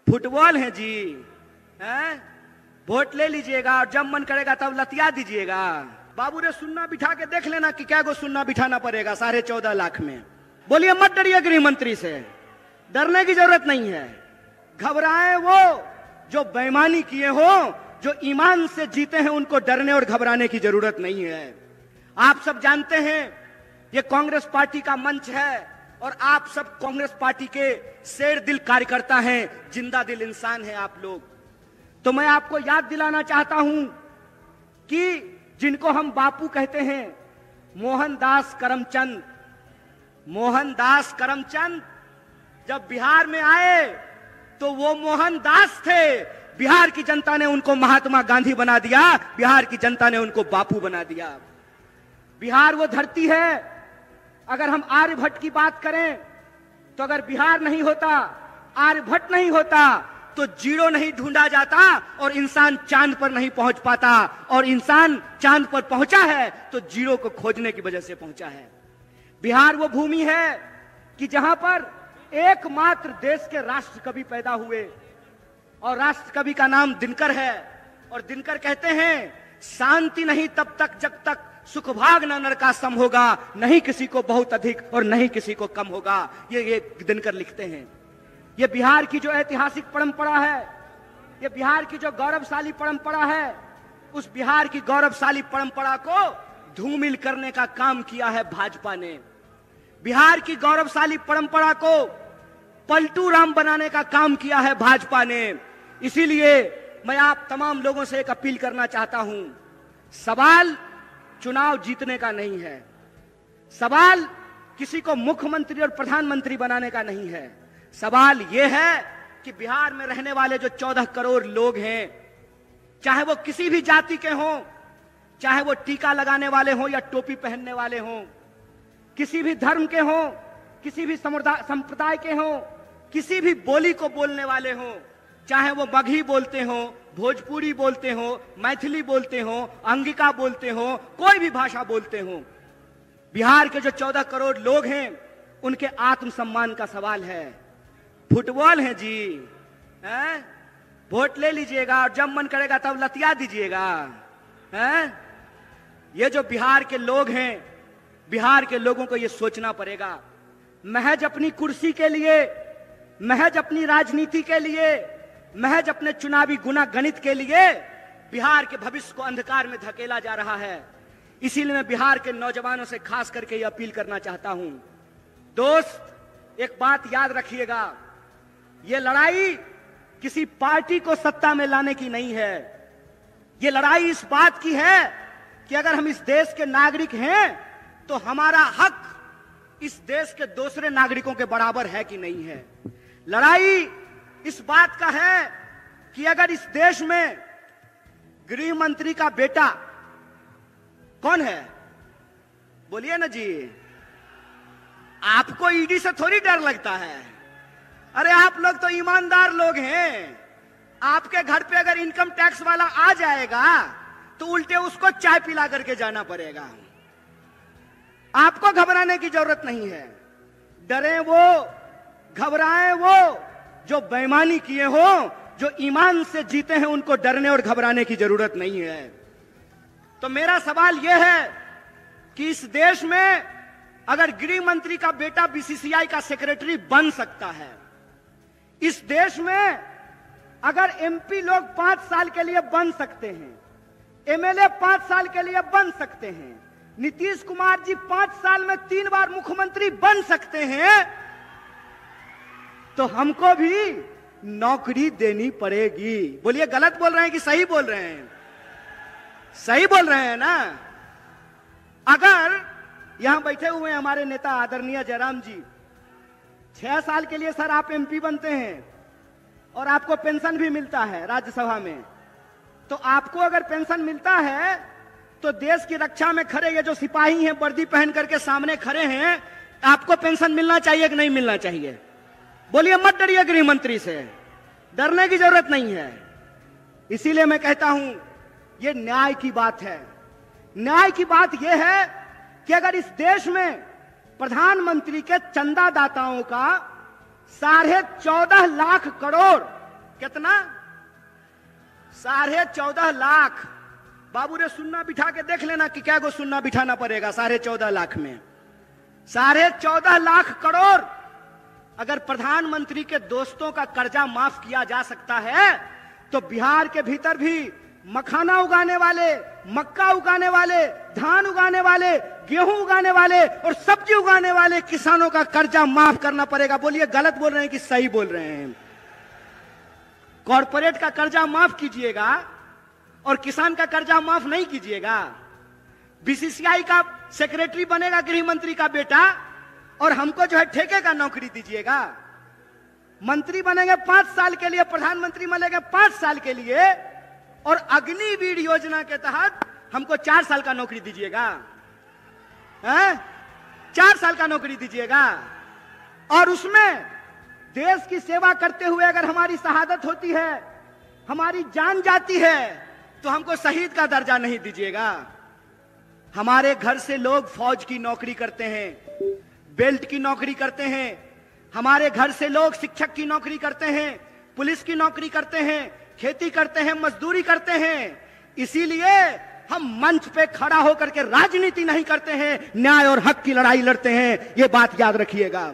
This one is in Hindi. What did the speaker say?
फुटबॉल है जी, हैं? वोट ले लीजिएगा और जब मन करेगा तब लतिया दीजिएगा। बाबू रे सुन्ना बिठा के देख लेना कि क्या को सुन्ना बिठाना पड़ेगा 14.5 लाख में। बोलिए मत डरिए गृह मंत्री से, डरने की जरूरत नहीं है। घबराए वो जो बेईमानी किए हो, जो ईमान से जीते हैं, उनको डरने और घबराने की जरूरत नहीं है। आप सब जानते हैं ये कांग्रेस पार्टी का मंच है और आप सब कांग्रेस पार्टी के शेर दिल कार्यकर्ता हैं, जिंदा दिल इंसान हैं आप लोग। तो मैं आपको याद दिलाना चाहता हूं कि जिनको हम बापू कहते हैं, मोहनदास करमचंद जब बिहार में आए तो वो मोहनदास थे। बिहार की जनता ने उनको महात्मा गांधी बना दिया, बिहार की जनता ने उनको बापू बना दिया। बिहार वो धरती है, अगर हम आर्यभट्ट की बात करें तो अगर बिहार नहीं होता, आर्यभट्ट नहीं होता तो जीरो नहीं ढूंढा जाता और इंसान चांद पर नहीं पहुंच पाता। और इंसान चांद पर पहुंचा है तो जीरो को खोजने की वजह से पहुंचा है। बिहार वो भूमि है कि जहां पर एकमात्र देश के राष्ट्र कवि पैदा हुए और राष्ट्र कवि का नाम दिनकर है। और दिनकर कहते हैं शांति नहीं तब तक जब तक सुख भाग न नरकासम होगा, नहीं किसी को बहुत अधिक और नहीं किसी को कम होगा। ये दिनकर लिखते हैं। ये बिहार की जो ऐतिहासिक परंपरा है, ये बिहार की जो गौरवशाली परंपरा है, उस बिहार की गौरवशाली परंपरा को धूमिल करने का काम किया है भाजपा ने। बिहार की गौरवशाली परंपरा को पलटू राम बनाने का काम किया है भाजपा ने। इसीलिए मैं आप तमाम लोगों से एक अपील करना चाहता हूं, सवाल चुनाव जीतने का नहीं है, सवाल किसी को मुख्यमंत्री और प्रधानमंत्री बनाने का नहीं है। सवाल यह है कि बिहार में रहने वाले जो 14 करोड़ लोग हैं, चाहे वो किसी भी जाति के हों, चाहे वो टीका लगाने वाले हों या टोपी पहनने वाले हों, किसी भी धर्म के हों, किसी भी संप्रदाय के हों, किसी भी बोली को बोलने वाले हों, चाहे वो मगही बोलते हों, भोजपुरी बोलते हों, मैथिली बोलते हों, अंगिका बोलते हों, कोई भी भाषा बोलते हों, बिहार के जो 14 करोड़ लोग हैं उनके आत्मसम्मान का सवाल है। फुटबॉल है जी, हैं? वोट ले लीजिएगा और जब मन करेगा तब लतिया दीजिएगा, हैं? ये जो बिहार के लोग हैं, बिहार के लोगों को ये सोचना पड़ेगा। महज अपनी कुर्सी के लिए, महज अपनी राजनीति के लिए, महज अपने चुनावी गुनागणित के लिए बिहार के भविष्य को अंधकार में धकेला जा रहा है। इसीलिए मैं बिहार के नौजवानों से खास करके ये अपील करना चाहता हूं, दोस्त एक बात याद रखिएगा, ये लड़ाई किसी पार्टी को सत्ता में लाने की नहीं है। ये लड़ाई इस बात की है कि अगर हम इस देश के नागरिक हैं तो हमारा हक इस देश के दूसरे नागरिकों के बराबर है कि नहीं है। लड़ाई इस बात का है कि अगर इस देश में गृह मंत्री का बेटा कौन है, बोलिए ना जी, आपको ईडी से थोड़ी डर लगता है। अरे आप लोग तो ईमानदार लोग हैं। आपके घर पे अगर इनकम टैक्स वाला आ जाएगा तो उल्टे उसको चाय पिला करके जाना पड़ेगा। आपको घबराने की जरूरत नहीं है। डरे वो, घबराए वो जो बेईमानी किए हो, जो ईमान से जीते हैं, उनको डरने और घबराने की जरूरत नहीं है। तो मेरा सवाल यह है कि इस देश में अगर गृह मंत्री का बेटा बीसीसीआई का सेक्रेटरी बन सकता है, इस देश में अगर एमपी लोग 5 साल के लिए बन सकते हैं, एमएलए 5 साल के लिए बन सकते हैं, नीतीश कुमार जी 5 साल में 3 बार मुख्यमंत्री बन सकते हैं, तो हमको भी नौकरी देनी पड़ेगी। बोलिए गलत बोल रहे हैं कि सही बोल रहे हैं? सही बोल रहे हैं ना? अगर यहां बैठे हुए हमारे नेता आदरणीय जयराम जी 6 साल के लिए सर आप एमपी बनते हैं और आपको पेंशन भी मिलता है राज्यसभा में, तो आपको अगर पेंशन मिलता है तो देश की रक्षा में खड़े ये जो सिपाही हैं वर्दी पहन करके सामने खड़े हैं, आपको पेंशन मिलना चाहिए कि नहीं मिलना चाहिए? बोलिए मत डरिए गृह मंत्री से, डरने की जरूरत नहीं है। इसीलिए मैं कहता हूं ये न्याय की बात है। न्याय की बात यह है कि अगर इस देश में प्रधानमंत्री के चंदादाताओं का 14.5 लाख करोड़ कितना? 14.5 लाख। बाबू रे सुन्ना बिठा के देख लेना कि क्या को सुन्ना बिठाना पड़ेगा 14.5 लाख में। 14.5 लाख करोड़ अगर प्रधानमंत्री के दोस्तों का कर्जा माफ किया जा सकता है, तो बिहार के भीतर भी मखाना उगाने वाले, मक्का उगाने वाले, धान उगाने वाले, गेहूं उगाने वाले और सब्जी उगाने वाले किसानों का कर्जा माफ करना पड़ेगा। बोलिए गलत बोल रहे हैं कि सही बोल रहे हैं? कॉर्पोरेट का कर्जा माफ कीजिएगा और किसान का कर्जा माफ नहीं कीजिएगा। बीसीसीआई का सेक्रेटरी बनेगा गृह मंत्री का बेटा और हमको जो है ठेके का नौकरी दीजिएगा। मंत्री बनेंगे 5 साल के लिए, प्रधानमंत्री बनेंगे 5 साल के लिए और अग्निवीर योजना के तहत हमको 4 साल का नौकरी दीजिएगा। 4 साल का नौकरी दीजिएगा और उसमें देश की सेवा करते हुए अगर हमारी शहादत होती है, हमारी जान जाती है, तो हमको शहीद का दर्जा नहीं दीजिएगा। हमारे घर से लोग फौज की नौकरी करते हैं, बेल्ट की नौकरी करते हैं, हमारे घर से लोग शिक्षक की नौकरी करते हैं, पुलिस की नौकरी करते हैं, खेती करते हैं, मजदूरी करते हैं। इसीलिए हम मंच पे खड़ा होकर के राजनीति नहीं करते हैं, न्याय और हक की लड़ाई लड़ते हैं। ये बात याद रखिएगा।